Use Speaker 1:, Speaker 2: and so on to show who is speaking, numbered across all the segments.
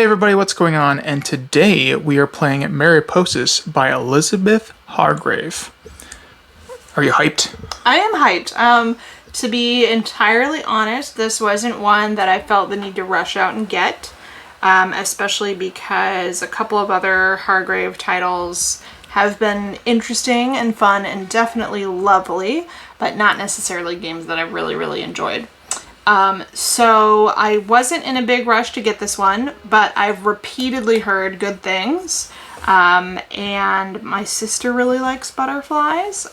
Speaker 1: everybody, what's going on? And today we are playing Mariposas by Elizabeth Hargrave. Are you hyped?
Speaker 2: I am hyped. To be entirely honest, this wasn't one that I felt the need to rush out and get, especially because a couple of other Hargrave titles have been interesting and fun and definitely lovely, but not necessarily games that I've really enjoyed. So I wasn't in a big rush to get this one, but I've repeatedly heard good things. And my sister really likes butterflies.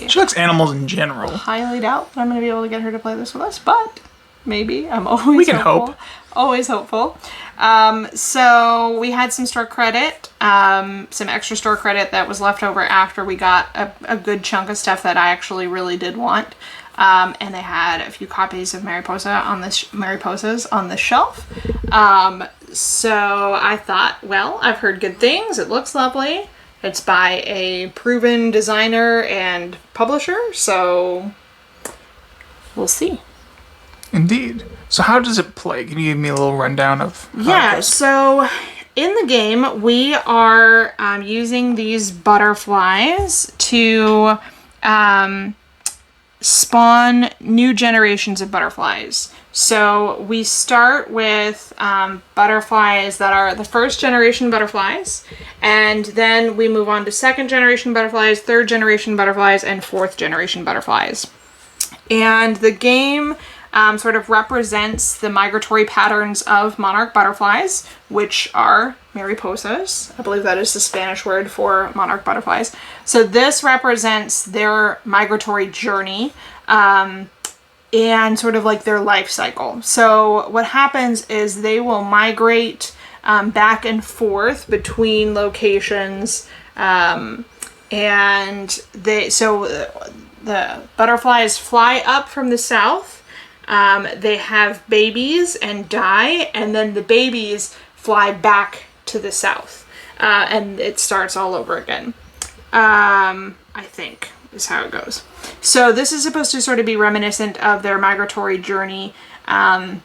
Speaker 1: She likes animals in general.
Speaker 2: Highly doubt that I'm going to be able to get her to play this with us, but maybe. I'm always
Speaker 1: We can
Speaker 2: hopeful.
Speaker 1: hope.
Speaker 2: Always hopeful. So we had some store credit, some extra store credit that was left over after we got a good chunk of stuff that I actually really did want. And they had a few copies of Mariposas on the shelf. So I thought, well, I've heard good things. It looks lovely. It's by a proven designer and publisher, so we'll see.
Speaker 1: Indeed. So how does it play? Can you give me a little rundown of how it goes?
Speaker 2: So in the game, we are using these butterflies to spawn new generations of butterflies. So we start with butterflies that are the first generation butterflies, and then we move on to second generation butterflies, third generation butterflies, and fourth generation butterflies. And the game sort of represents the migratory patterns of monarch butterflies, which are mariposas. I believe that is the Spanish word for monarch butterflies. So this represents their migratory journey and sort of like their life cycle. So what happens is they will migrate back and forth between locations, and the butterflies fly up from the south. They have babies and die, and then the babies fly back to the south, and it starts all over again. I think is how it goes. So this is supposed to sort of be reminiscent of their migratory journey. And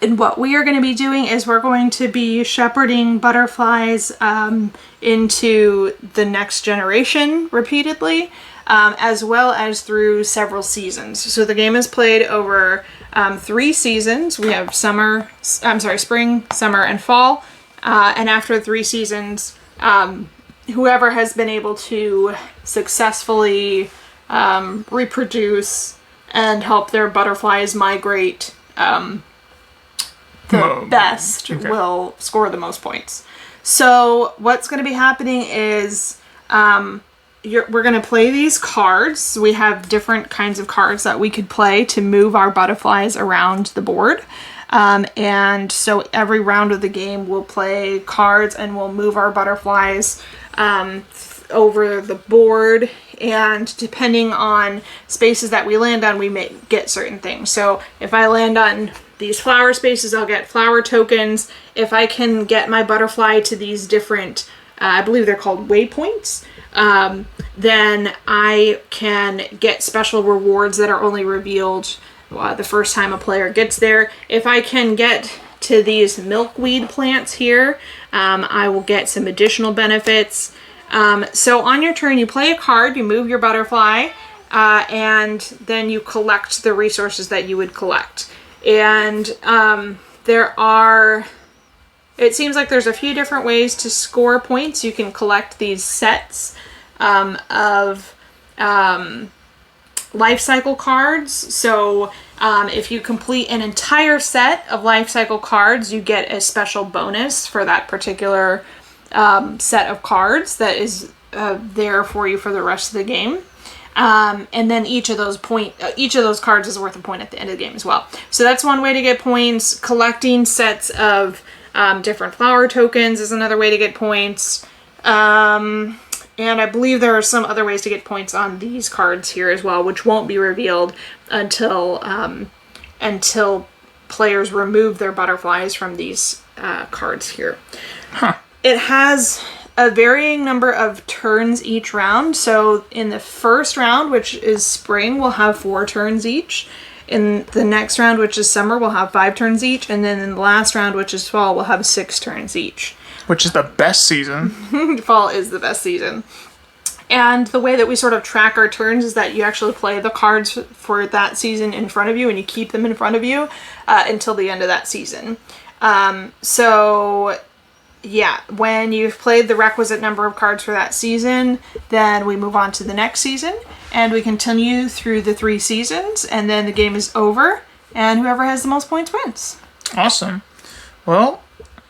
Speaker 2: what we are going to be doing is we're going to be shepherding butterflies into the next generation repeatedly, as well as through several seasons. So the game is played over 3 seasons. We have spring, summer, and fall. And after 3 seasons, whoever has been able to successfully reproduce and help their butterflies migrate the best will score the most points. So what's going to be happening is we're going to play these cards. We have different kinds of cards that we could play to move our butterflies around the board. And so every round of the game we'll play cards and we'll move our butterflies over the board, and depending on spaces that we land on, we may get certain things. So if I land on these flower spaces, I'll get flower tokens. If I can get my butterfly to these different, I believe they're called waypoints, then I can get special rewards that are only revealed the first time a player gets there. If I can get to these milkweed plants here, I will get some additional benefits. So on your turn, you play a card, you move your butterfly, and then you collect the resources that you would collect. And it seems like there's a few different ways to score points. You can collect these sets of life cycle cards. So if you complete an entire set of life cycle cards, you get a special bonus for that particular set of cards that is there for you for the rest of the game. And then each of those cards is worth a point at the end of the game as well. So that's one way to get points. Collecting sets of different flower tokens is another way to get points. And I believe there are some other ways to get points on these cards here as well, which won't be revealed until players remove their butterflies from these cards here.
Speaker 1: Huh.
Speaker 2: It has a varying number of turns each round. So in the first round, which is spring, we'll have 4 turns each. In the next round, which is summer, we'll have 5 turns each, and then in the last round, which is fall, we'll have 6 turns each.
Speaker 1: Which is the best season.
Speaker 2: Fall is the best season. And the way that we sort of track our turns is that you actually play the cards for that season in front of you, and you keep them in front of you until the end of that season. So, yeah, when you've played the requisite number of cards for that season, then we move on to the next season, and we continue through the 3 seasons, and then the game is over, and whoever has the most points wins.
Speaker 1: Awesome. Well,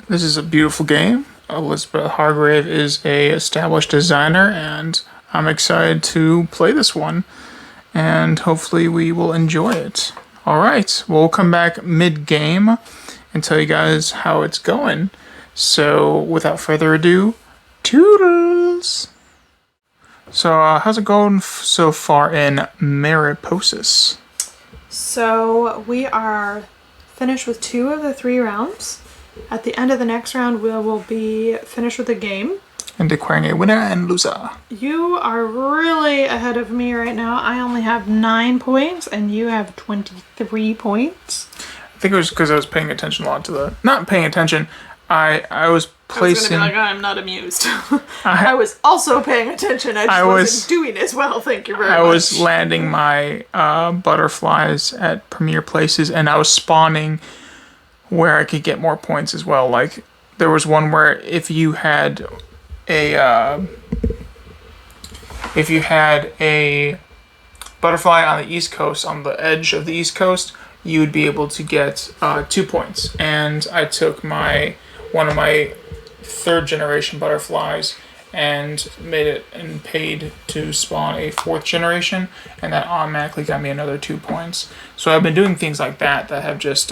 Speaker 1: this is a beautiful game. Elizabeth Hargrave is a established designer, and I'm excited to play this one, and hopefully we will enjoy it. All right, we'll come back mid-game and tell you guys how it's going. So, without further ado, toodles! So, how's it going so far in Mariposas?
Speaker 2: So, we are finished with 2 of the 3 rounds. At the end of the next round, we will be finished with the game.
Speaker 1: And declaring a winner and loser.
Speaker 2: You are really ahead of me right now. I only have 9 points, and you have 23 points.
Speaker 1: I think it was because I was paying attention a lot to the... Not paying attention. I was placing...
Speaker 2: I was going to be like, I'm not amused. I was also paying attention. I just wasn't doing as well. Thank you very much.
Speaker 1: I was landing my butterflies at premier places, and I was spawning where I could get more points as well. Like, there was one where if you had a butterfly on the East Coast, on the edge of the East Coast, you would be able to get 2 points. And I took one of my 3rd generation butterflies and made it and paid to spawn a 4th generation, and that automatically got me another 2 points. So I've been doing things like that have just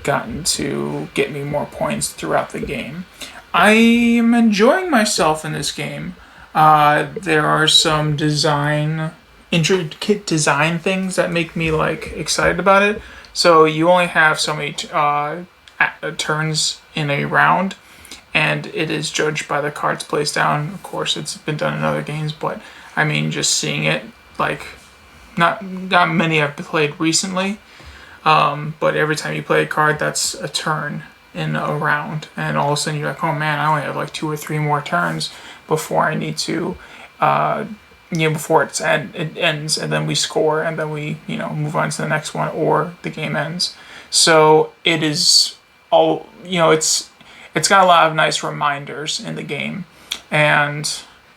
Speaker 1: gotten to get me more points throughout the game. I am enjoying myself in this game. There are some intricate design things that make me excited about it. So you only have so many turns in a round, and it is judged by the cards placed down. Of course, it's been done in other games, but I mean, just seeing it, not many I've played recently. But every time you play a card, that's a turn in a round, and all of a sudden you're like, oh man, I only have 2 or 3 more turns before I need to, before it ends, and then we score, and then we, move on to the next one, or the game ends. So it is all, it's got a lot of nice reminders in the game, and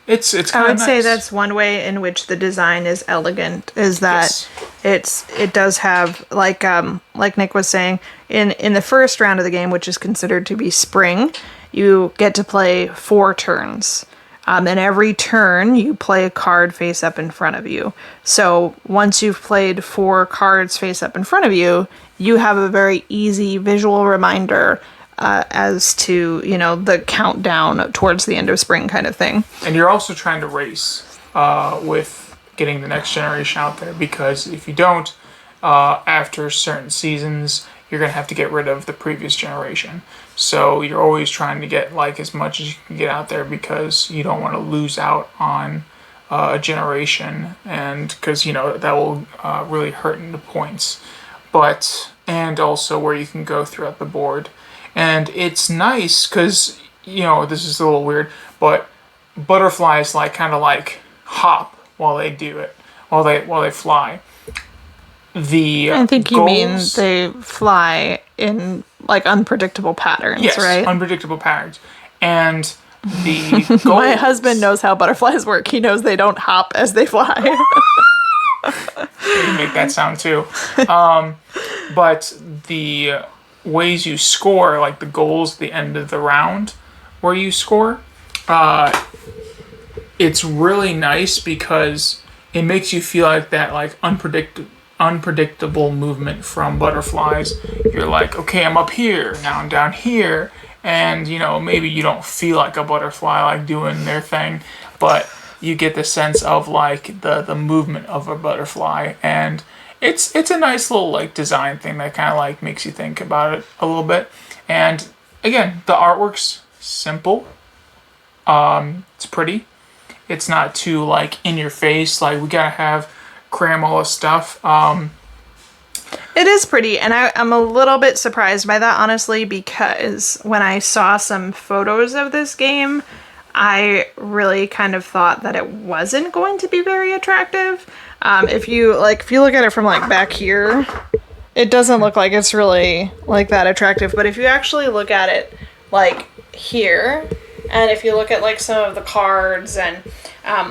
Speaker 1: it's kind of
Speaker 2: I would say that's one way in which the design is elegant, is that it does have, like Nick was saying, in the first round of the game, which is considered to be spring, you get to play 4 turns. And every turn you play a card face up in front of you. So once you've played 4 cards face up in front of you, you have a very easy visual reminder as to, the countdown towards the end of spring kind of thing.
Speaker 1: And you're also trying to race with getting the next generation out there, because if you don't, after certain seasons, you're going to have to get rid of the previous generation. So you're always trying to get as much as you can get out there, because you don't want to lose out on a generation, and because that will really hurt in the points. And also where you can go throughout the board. And it's nice because, this is a little weird, but butterflies kind of hop while they do it, while they fly. I
Speaker 2: think you mean they fly in unpredictable patterns,
Speaker 1: yes,
Speaker 2: right?
Speaker 1: Unpredictable patterns. And the goals...
Speaker 2: My husband knows how butterflies work. He knows they don't hop as they fly.
Speaker 1: You make that sound too. But the ways you score, the goals at the end of the round where you score, it's really nice because it makes you feel like that unpredictable movement from butterflies. You're like, okay, I'm up here, now I'm down here, and maybe you don't feel like a butterfly doing their thing, but you get the sense of the movement of a butterfly, and it's a nice little design thing that kind of makes you think about it a little bit. And again, the artwork's simple. It's pretty. It's not too in your face, we gotta cram all this stuff.
Speaker 2: It is pretty, and I'm a little bit surprised by that, honestly, because when I saw some photos of this game, I really kind of thought that it wasn't going to be very attractive. If you look at it from like back here, it doesn't look like it's really like that attractive. But if you actually look at it like here, and if you look at like some of the cards and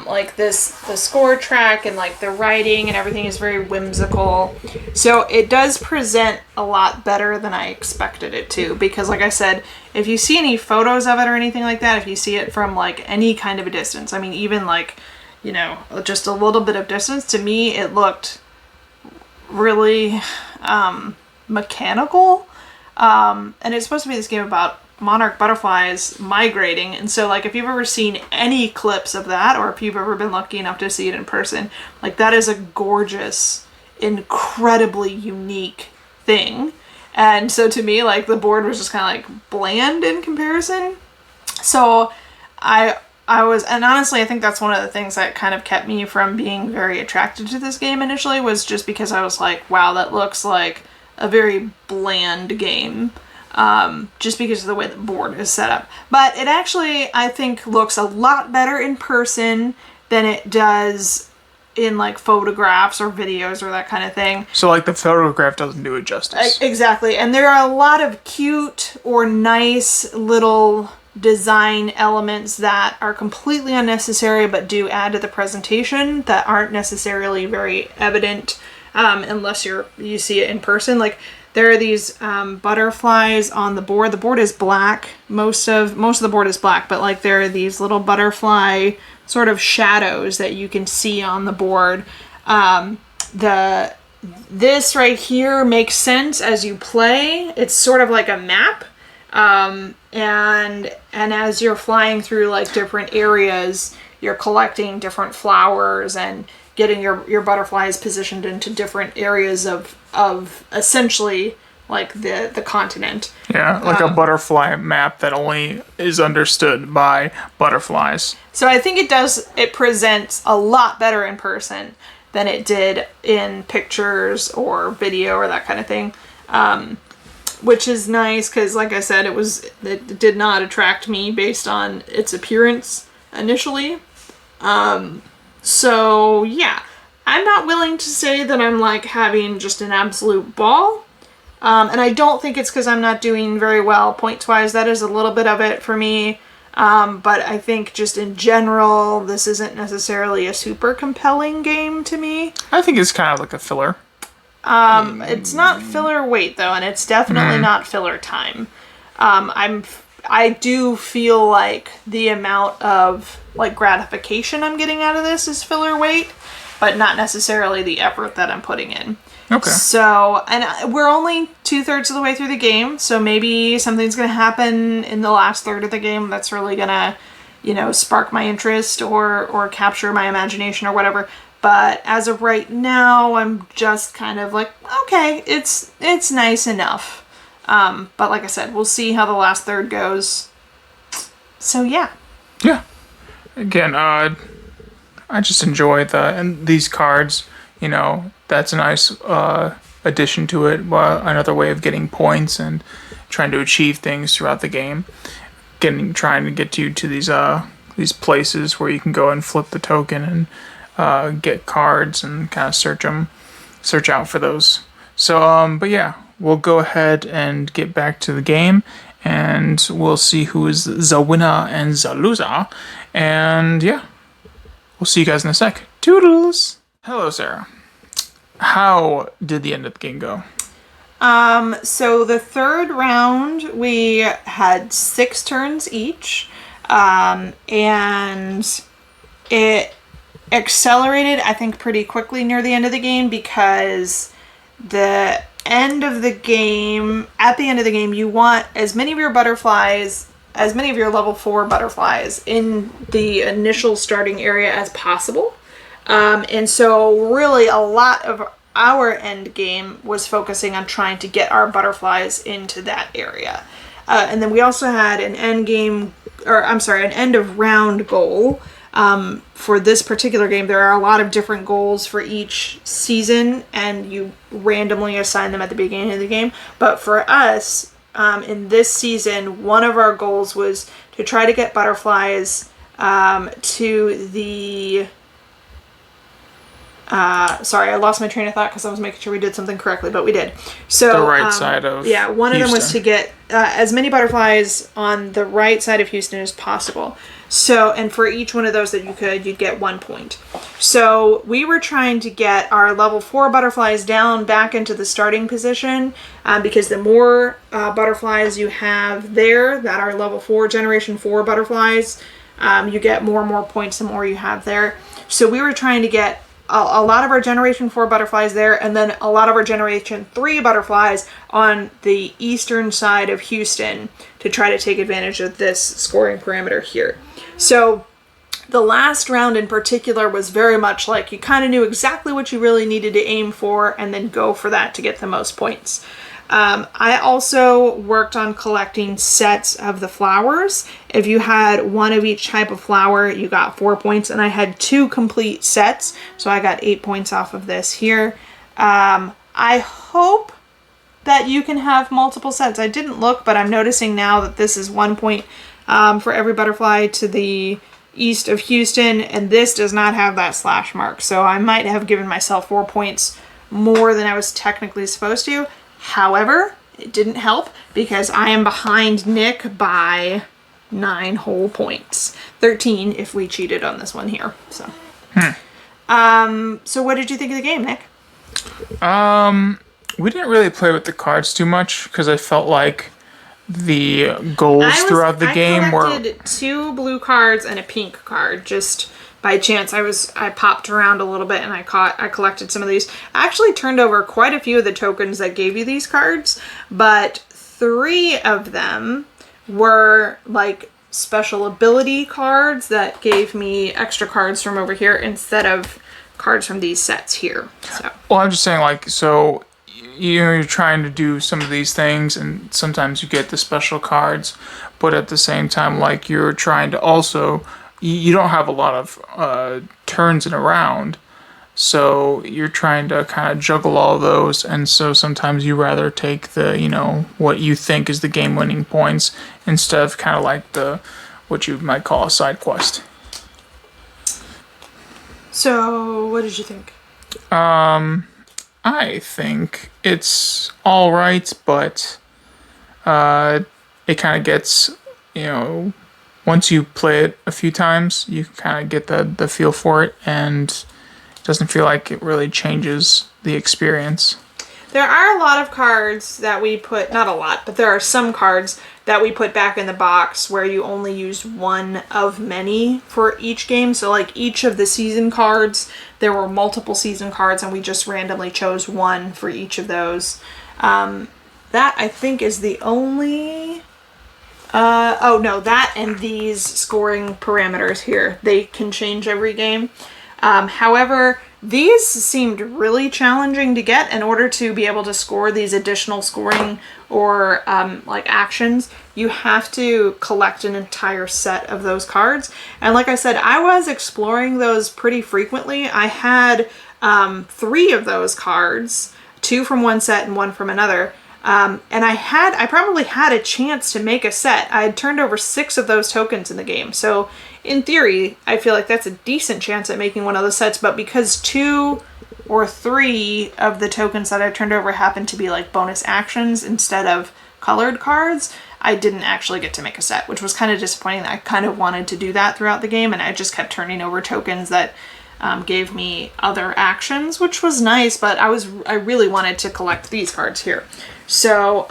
Speaker 2: like the score track and like the writing and everything is very whimsical. So it does present a lot better than I expected it to, because like I said, if you see any photos of it or anything like that, if you see it from like any kind of a distance, I mean, even like, you know, just a little bit of distance, to me, it looked really mechanical. And it's supposed to be this game about monarch butterflies migrating, and so like if you've ever seen any clips of that, or if you've ever been lucky enough to see it in person, like that is a gorgeous, incredibly unique thing. And so to me, like the board was just kind of like bland in comparison. So I was, and honestly I think that's one of the things that kind of kept me from being very attracted to this game initially, was just because I was like, wow, that looks like a very bland game. Just because of the way the board is set up. But it actually, I think, looks a lot better in person than it does in like photographs or videos or that kind of thing.
Speaker 1: So like the photograph doesn't do it justice.
Speaker 2: Exactly. And there are a lot of cute or nice little design elements that are completely unnecessary but do add to the presentation that aren't necessarily very evident unless you see it in person. Like there are these butterflies on the board. The board is black. Most of the board is black, but like there are these little butterfly sort of shadows that you can see on the board. This right here makes sense as you play. It's sort of like a map. And as you're flying through like different areas, you're collecting different flowers and getting your butterflies positioned into different areas of essentially like the continent.
Speaker 1: Yeah, like a butterfly map that only is understood by butterflies.
Speaker 2: So I think it presents a lot better in person than it did in pictures or video or that kind of thing. Which is nice because, like I said, it did not attract me based on its appearance initially. So yeah, I'm not willing to say that I'm like having just an absolute ball. And I don't think it's because I'm not doing very well points-wise. That is a little bit of it for me. But I think just in general, this isn't necessarily a super compelling game to me.
Speaker 1: I think it's kind of like a filler.
Speaker 2: It's not filler weight though, and it's definitely not filler time. I do feel like the amount of like gratification I'm getting out of this is filler weight, but not necessarily the effort that I'm putting in.
Speaker 1: Okay.
Speaker 2: So, and we're only 2/3 of the way through the game, so maybe something's going to happen in the last third of the game that's really going to, you know, spark my interest or capture my imagination or whatever. But as of right now, I'm just kind of like, okay, it's nice enough. But like I said, we'll see how the last third goes. So yeah.
Speaker 1: Yeah. Again, I just enjoy these cards. You know, that's a nice addition to it. Another way of getting points and trying to achieve things throughout the game. Trying to get you to these places where you can go and flip the token and get cards and kind of search out for those. So, but yeah, we'll go ahead and get back to the game, and we'll see who is the winner and the loser. And yeah, we'll see you guys in a sec. Toodles! Hello, Sarah. How did the end of the game go?
Speaker 2: So the third round, we had 6 turns each, and it accelerated, I think, pretty quickly near the end of the game because at the end of the game, you want as many of your level 4 butterflies in the initial starting area as possible. And so really a lot of our end game was focusing on trying to get our butterflies into that area. And then we also had an end of round goal For this particular game, there are a lot of different goals for each season, and you randomly assign them at the beginning of the game. But for us, in this season, one of our goals was to try to get butterflies to the... sorry, I lost my train of thought because I was making sure we did something correctly, but we did. So
Speaker 1: the right side of
Speaker 2: one of them was
Speaker 1: Houston.
Speaker 2: to get as many butterflies on the right side of Houston as possible. So, and for each one of those that you could, you'd get 1 point. So we were trying to get our level 4 butterflies down back into the starting position because the more butterflies you have there that are level 4, generation 4 butterflies, you get more and more points the more you have there. So we were trying to get a lot of our generation 4 butterflies there, and then a lot of our generation 3 butterflies on the eastern side of Houston to try to take advantage of this scoring parameter here. So the last round in particular was very much like you kind of knew exactly what you really needed to aim for and then go for that to get the most points. I also worked on collecting sets of the flowers. If you had one of each type of flower, you got 4 points, and I had 2 complete sets, so I got 8 points off of this here. I hope that you can have multiple sets. I didn't look, but I'm noticing now that this is 1 point for every butterfly to the east of Houston, and this does not have that slash mark, so I might have given myself 4 points more than I was technically supposed to. However, it didn't help because I am behind Nick by 9 whole points. 13 if we cheated on this one here. So, so what did you think of the game, Nick?
Speaker 1: We didn't really play with the cards too much because I felt like the goals throughout the game were... I
Speaker 2: collected 2 blue cards and a pink card just... By chance, I popped around a little bit and I collected some of these. I actually turned over quite a few of the tokens that gave you these cards, but 3 of them were like special ability cards that gave me extra cards from over here instead of cards from these sets here. So.
Speaker 1: Well, I'm just saying, like, so you're trying to do some of these things, and sometimes you get the special cards, but at the same time, like, you're trying to also... You don't have a lot of turns in a round, so you're trying to kind of juggle all those, and so sometimes you rather take the, what you think is the game-winning points instead of kind of like what you might call a side quest.
Speaker 2: So, what did you think?
Speaker 1: I think it's all right, but it kind of gets, once you play it a few times, you kind of get the feel for it, and it doesn't feel like it really changes the experience.
Speaker 2: There are a lot of cards that we put, not a lot, but there are some cards that we put back in the box where you only use one of many for each game. So like each of the season cards, there were multiple season cards, and we just randomly chose one for each of those. That I think is the only... that and these scoring parameters here, they can change every game. However, these seemed really challenging to get in order to be able to score these additional scoring or actions. You have to collect an entire set of those cards. And like I said, I was exploring those pretty frequently. I had 3 of those cards, 2 from one set and 1 from another. And I probably had a chance to make a set. I had turned over 6 of those tokens in the game. So in theory, I feel like that's a decent chance at making one of those sets. But because 2 or 3 of the tokens that I turned over happened to be like bonus actions instead of colored cards, I didn't actually get to make a set, which was kind of disappointing. I kind of wanted to do that throughout the game, and I just kept turning over tokens that gave me other actions, which was nice, but I really wanted to collect these cards here. So,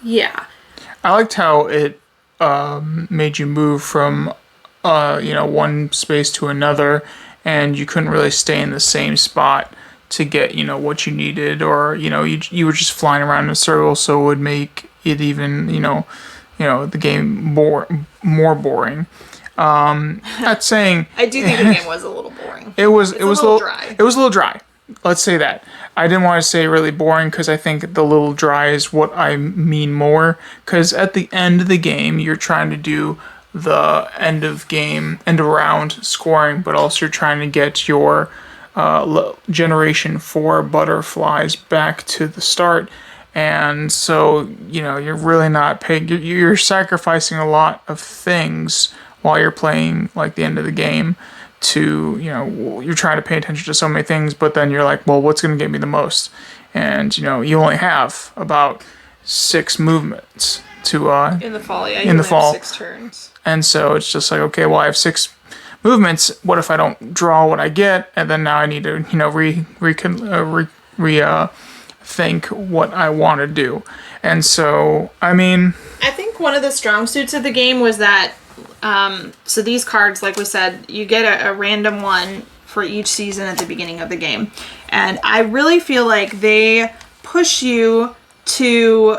Speaker 2: yeah.
Speaker 1: I liked how it made you move from, one space to another, and you couldn't really stay in the same spot to get, what you needed, or, you were just flying around in a circle, so it would make it even, the game more boring. Not saying...
Speaker 2: I do think the game was a little boring.
Speaker 1: It was a little
Speaker 2: dry.
Speaker 1: It was a little dry. Let's say that. I didn't want to say really boring because I think the little dry is what I mean more. Because at the end of the game, you're trying to do the end of round scoring, but also you're trying to get your generation 4 butterflies back to the start. And so, you're really not paying, you're sacrificing a lot of things while you're playing, like, the end of the game to, you're trying to pay attention to so many things, but then you're like, well, what's going to get me the most? And, you only have about 6 movements to,
Speaker 2: in the fall, yeah,
Speaker 1: in the fall.
Speaker 2: 6 turns.
Speaker 1: And so it's just like, okay, well, I have 6 movements. What if I don't draw what I get? And then now I need to, think what I want to do. And so, I mean,
Speaker 2: I think one of the strong suits of the game was that, so these cards, like we said, you get a random one for each season at the beginning of the game. And I really feel like they push you to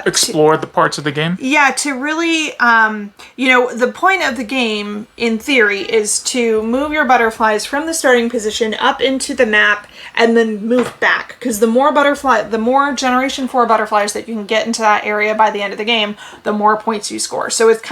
Speaker 1: explore the parts of the game.
Speaker 2: Yeah, to really, the point of the game, in theory, is to move your butterflies from the starting position up into the map and then move back. Because the more Generation 4 butterflies that you can get into that area by the end of the game, the more points you score. So it's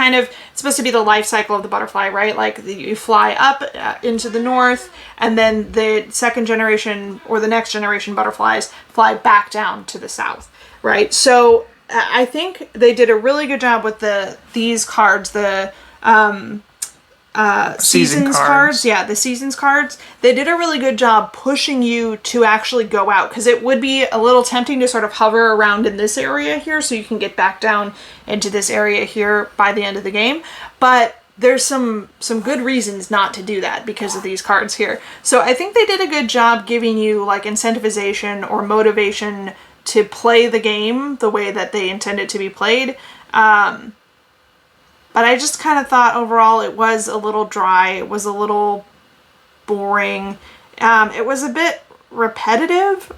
Speaker 2: supposed to be the life cycle of the butterfly, right? Like, you fly up into the north, and then the second generation or the next generation butterflies fly back down to the south. Right, so I think they did a really good job with these cards, the seasons cards. Yeah, the seasons cards. They did a really good job pushing you to actually go out, because it would be a little tempting to sort of hover around in this area here so you can get back down into this area here by the end of the game. But there's some good reasons not to do that because of these cards here. So I think they did a good job giving you, like, incentivization or motivation to play the game the way that they intend it to be played. But I just kind of thought overall it was a little dry. It was a little boring. It was a bit repetitive,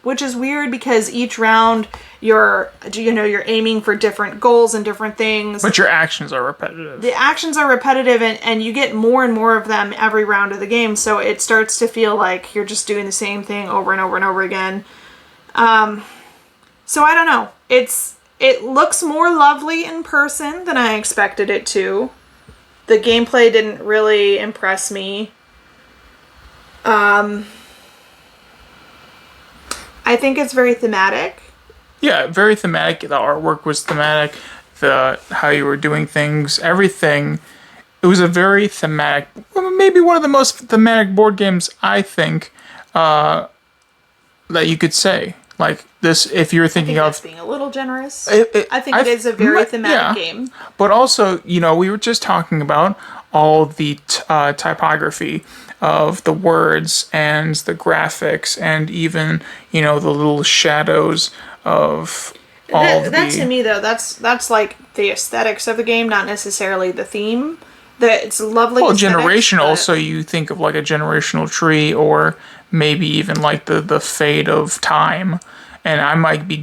Speaker 2: which is weird because each round you're aiming for different goals and different things.
Speaker 1: But your actions are repetitive.
Speaker 2: The actions are repetitive, and you get more and more of them every round of the game. So it starts to feel like you're just doing the same thing over and over and over again. So I don't know. It looks more lovely in person than I expected it to. The gameplay didn't really impress me. I think it's very thematic.
Speaker 1: Yeah, very thematic. The artwork was thematic. How you were doing things, everything. It was a very thematic, maybe one of the most thematic board games, I think, that you could say. Like this, if you're thinking
Speaker 2: that's being a little generous. I think it is a very thematic game.
Speaker 1: But also, we were just talking about all the typography of the words and the graphics and even, the little shadows of all
Speaker 2: that to me, though, that's like the aesthetics of the game, not necessarily the theme. It's lovely.
Speaker 1: Well, generational, so you think of like a generational tree, or maybe even like the fade of time. And I might be,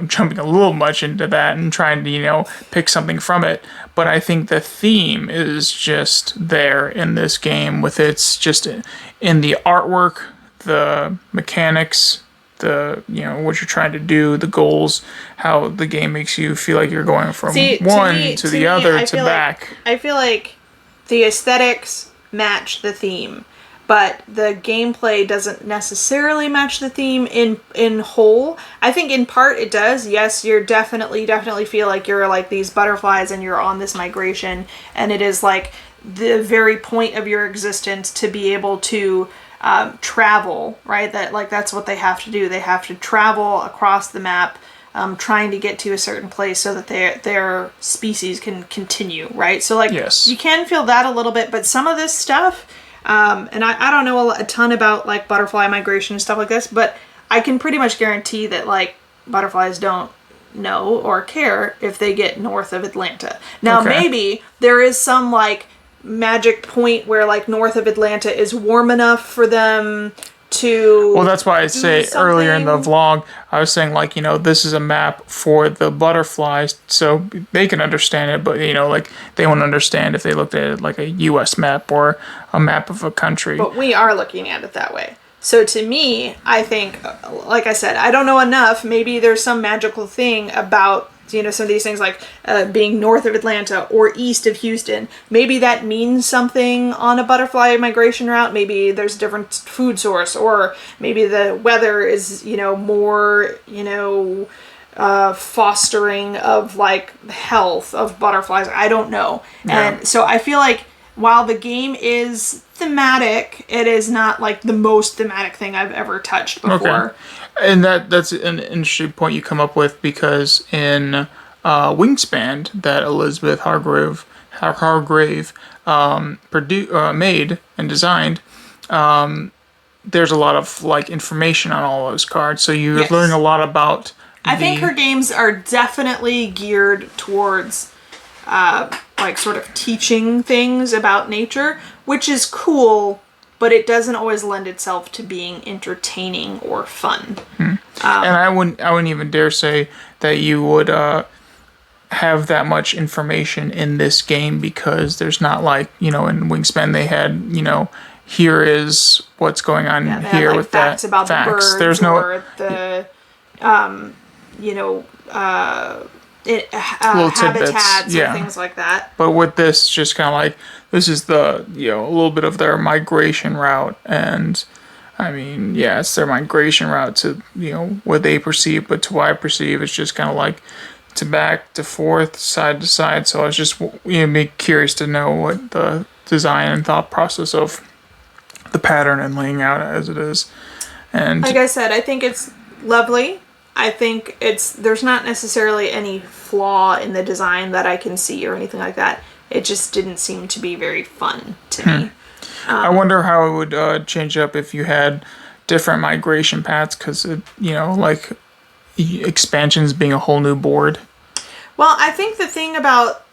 Speaker 1: jumping a little much into that and trying to, pick something from it. But I think the theme is just there in this game, with it's just in the artwork, the mechanics, what you're trying to do, the goals, how the game makes you feel like you're going from one to the other to back.
Speaker 2: I feel like the aesthetics match the theme, but the gameplay doesn't necessarily match the theme in whole. I think in part it does. Yes, you definitely feel like you're like these butterflies and you're on this migration, and it is like the very point of your existence to be able to travel, right? That's what they have to do. They have to travel across the map, trying to get to a certain place so that their species can continue, right? So
Speaker 1: yes.
Speaker 2: You can feel that a little bit, but some of this stuff, and I don't know a ton about like butterfly migration and stuff like this, but I can pretty much guarantee that like butterflies don't know or care if they get north of Atlanta. Now, maybe there is some like magic point where like north of Atlanta is warm enough for them to...
Speaker 1: Well, that's why I say earlier in the vlog, I was saying like, this is a map for the butterflies, so they can understand it, but like they won't understand if they looked at it like a US map or a map of a country.
Speaker 2: But we are looking at it that way. So to me, I think, like I said, I don't know enough. Maybe there's some magical thing about some of these things like being north of Atlanta or east of Houston. Maybe that means something on a butterfly migration route. Maybe there's a different food source, or maybe the weather is, more, fostering of like health of butterflies. I don't know. Yeah. And so I feel like while the game is thematic, it is not like the most thematic thing I've ever touched before.
Speaker 1: Okay. And that's an interesting point you come up with, because in Wingspan that Elizabeth Hargrave made and designed, there's a lot of like information on all those cards, so you're
Speaker 2: Yes.
Speaker 1: learning a lot about.
Speaker 2: I think her games are definitely geared towards like sort of teaching things about nature, which is cool, but it doesn't always lend itself to being entertaining or fun.
Speaker 1: And I wouldn't even dare say that you would have that much information in this game, because there's not like, in Wingspan they had, here is what's going on here
Speaker 2: like
Speaker 1: with
Speaker 2: facts
Speaker 1: that.
Speaker 2: about
Speaker 1: facts.
Speaker 2: the birds,
Speaker 1: There's no
Speaker 2: or the
Speaker 1: little tidbits,
Speaker 2: habitats and things like that.
Speaker 1: But with this, just kind of like, this is the, a little bit of their migration route. And I mean, yeah, it's their migration route to, what they perceive, but to what I perceive, it's just kind of like to back to forth, side to side. So I was just, be curious to know what the design and thought process of the pattern and laying out as it is. And
Speaker 2: like I said, I think it's lovely. I think there's not necessarily any flaw in the design that I can see or anything like that. It just didn't seem to be very fun to me.
Speaker 1: I wonder how it would change up if you had different migration paths, because, like expansions being a whole new board.
Speaker 2: Well, I think the thing about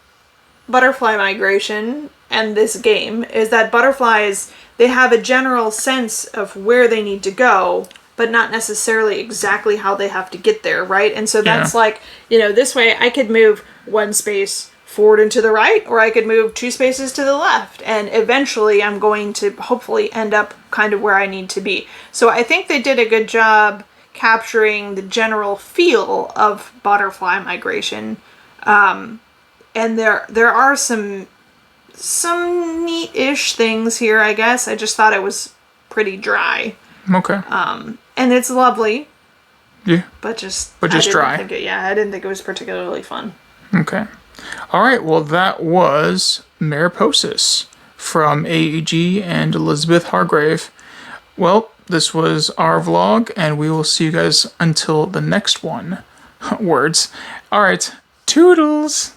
Speaker 2: butterfly migration and this game is that butterflies, they have a general sense of where they need to go, but not necessarily exactly how they have to get there, right? And so that's like, this way I could move one space forward and to the right, or I could move 2 spaces to the left, and eventually I'm going to hopefully end up kind of where I need to be. So I think they did a good job capturing the general feel of butterfly migration. And there are some neat-ish things here, I guess. I just thought it was pretty dry.
Speaker 1: Okay.
Speaker 2: And it's lovely.
Speaker 1: Yeah.
Speaker 2: But just
Speaker 1: dry.
Speaker 2: I didn't think it was particularly fun.
Speaker 1: Okay. All right. Well, that was Mariposas from AEG and Elizabeth Hargrave. Well, this was our vlog, and we will see you guys until the next one. Words. All right. Toodles.